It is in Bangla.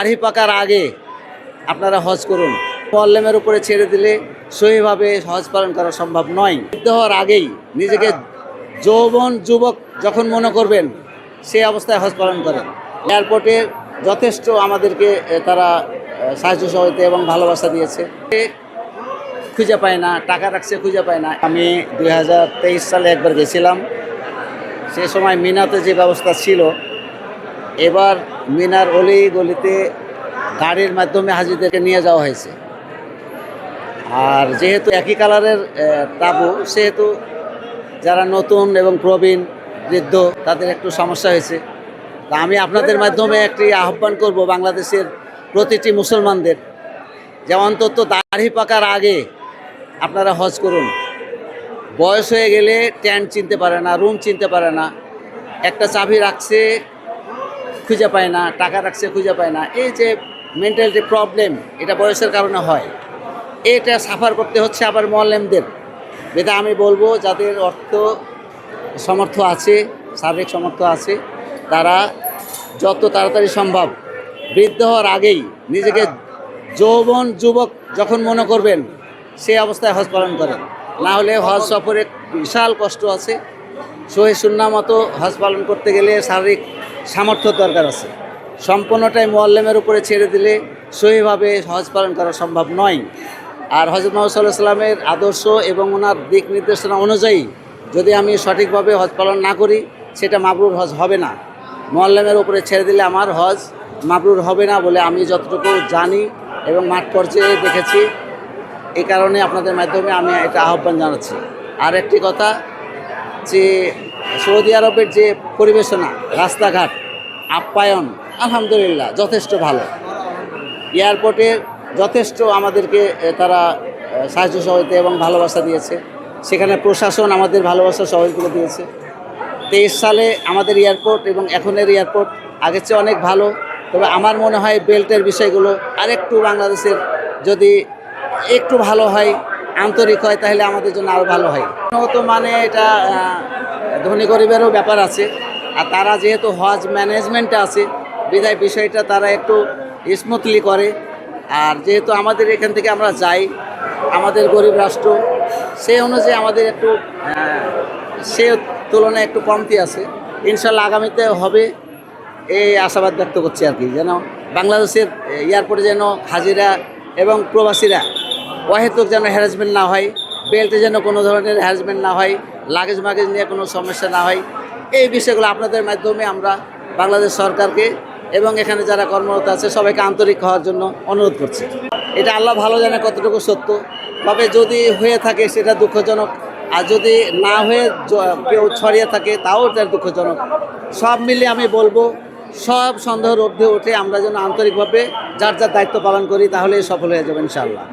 দাড়ি পাকার আগে আপনারা হজ করুন। মোয়াল্লেমের উপরে ছেড়ে দিলে সহিভাবে হজ পালন করা সম্ভব নয়। বৃদ্ধ হওয়ার আগেই নিজেকে যৌবন যুবক যখন মনে করবেন সেই অবস্থায় হজ পালন করেন। এয়ারপোর্টে যথেষ্ট আমাদেরকে তারা সাহায্য সহযোগিতা এবং ভালোবাসা দিয়েছে। খুঁজে পায় না, টাকা রাখছে খুঁজে পায় না। আমি 2023 সালে একবার গেছিলাম। সে সময় মিনাতে যে ব্যবস্থা ছিল, এবার মিনার অলি গলিতে গাড়ির মাধ্যমে হাজিদেরকে নিয়ে যাওয়া হয়েছে। আর যেহেতু একই কালারের তাঁবু, সেহেতু যারা নতুন এবং প্রবীণ বৃদ্ধ তাদের একটু সমস্যা হয়েছে। তা আমি আপনাদের মাধ্যমে একটি আহ্বান করব বাংলাদেশের প্রতিটি মুসলমানদের, যে অন্তত দাড়ি পাকার আগে আপনারা হজ করুন। বয়স হয়ে গেলে ট্যান্ট চিনতে পারে না, রুম চিনতে পারে না, একটা চাবি রাখছে খুঁজে পায় না, টাকা রাখছে খুঁজে পায় না। এই যে মেন্টালিটি প্রবলেম, এটা বয়সের কারণে হয়। এটা সাফার করতে হচ্ছে আবার মোয়াল্লেমদের। যেটা আমি বলবো, যাদের অর্থ সামর্থ্য আছে, শারীরিক সামর্থ্য আছে, তারা যত তাড়াতাড়ি সম্ভব বৃদ্ধ হওয়ার আগেই নিজেকে যৌবন যুবক যখন মনে করবেন সেই অবস্থায় হজ পালন করেন। না হলে হজ সফরে বিশাল কষ্ট আছে। সহি সুন্নাহ মতো হজ পালন করতে গেলে শারীরিক সামর্থ্য দরকার আছে। সম্পূর্ণটাই মোয়াল্লেমের উপরে ছেড়ে দিলে সহিভাবে হজ পালন করা সম্ভব নয়। আর হযরত মুহাম্মদ সাল্লাল্লাহু আলাইহি ওয়াসাল্লামের আদর্শ এবং ওনার দিক নির্দেশনা অনুযায়ী যদি আমি সঠিকভাবে হজ পালন না করি, সেটা মাবরুর হজ হবে না। মোয়াল্লেমের উপরে ছেড়ে দিলে আমার হজ মাবরুর হবে না বলে আমি যতটুকু জানি এবং মাঠ পর্যায়ে দেখেছি। এই কারণে আপনাদের মাধ্যমে আমি এটা আহ্বান জানাচ্ছি। আর একটি কথা, যে সৌদি আরবের যে পরিবেশনা, রাস্তাঘাট, আপ্যায়ন আলহামদুলিল্লাহ যথেষ্ট ভালো। এয়ারপোর্টে যথেষ্ট আমাদেরকে তারা সাহায্য সহযোগিতা এবং ভালোবাসা দিয়েছে। সেখানে প্রশাসন আমাদের ভালোবাসা সহযোগিতা দিয়েছে। 23 সালে আমাদের এয়ারপোর্ট এবং এখনের এয়ারপোর্ট আগের চেয়ে অনেক ভালো। তবে আমার মনে হয় বেল্টের বিষয়গুলো আরেকটু বাংলাদেশের যদি একটু ভালো হয়, আন্তরিক হয়, তাহলে আমাদের জন্য আরও ভালো হয়। তো মানে এটা ধনী গরিবেরও ব্যাপার আছে। আর তারা যেহেতু হজ ম্যানেজমেন্টে আছে, বিধায় বিষয়টা তারা একটু স্মুথলি করে। আর যেহেতু আমাদের এখান থেকে আমরা যাই, আমাদের গরিব রাষ্ট্র, সেই অনুযায়ী আমাদের একটু সে তুলনায় একটু কমতি আছে। ইনশাল্লাহ আগামীতে হবে এই আশাবাদ ব্যক্ত করছি আর কি, যেন বাংলাদেশের এয়ারপোর্টে যেন হাজিরা এবং প্রবাসীরা অহেতুক যেন হ্যারাসমেন্ট না হয়, বেল্টে যেন কোনো ধরনের হ্যারাসমেন্ট না হয়, লাগেজ মাগেজ নিয়ে কোনো সমস্যা না হয়। এই বিষয়গুলো আপনাদের মাধ্যমে আমরা বাংলাদেশ সরকারকে এবং এখানে যারা কর্মরত আছে সবাইকে আন্তরিক হওয়ার জন্য অনুরোধ করছি। এটা আল্লাহ ভালো জানে কতটুকু সত্য। তবে যদি হয়ে থাকে সেটা দুঃখজনক, আর যদি না হয়ে কেউ ছড়িয়ে থাকে তাও এটা দুঃখজনক। সব মিলিয়ে আমি বলবো, সব সন্দেহের ঊর্ধ্বে উঠে আমরা যেন আন্তরিকভাবে যার যার দায়িত্ব পালন করি, তাহলে সফল হয়ে যাবে ইনশাআল্লাহ।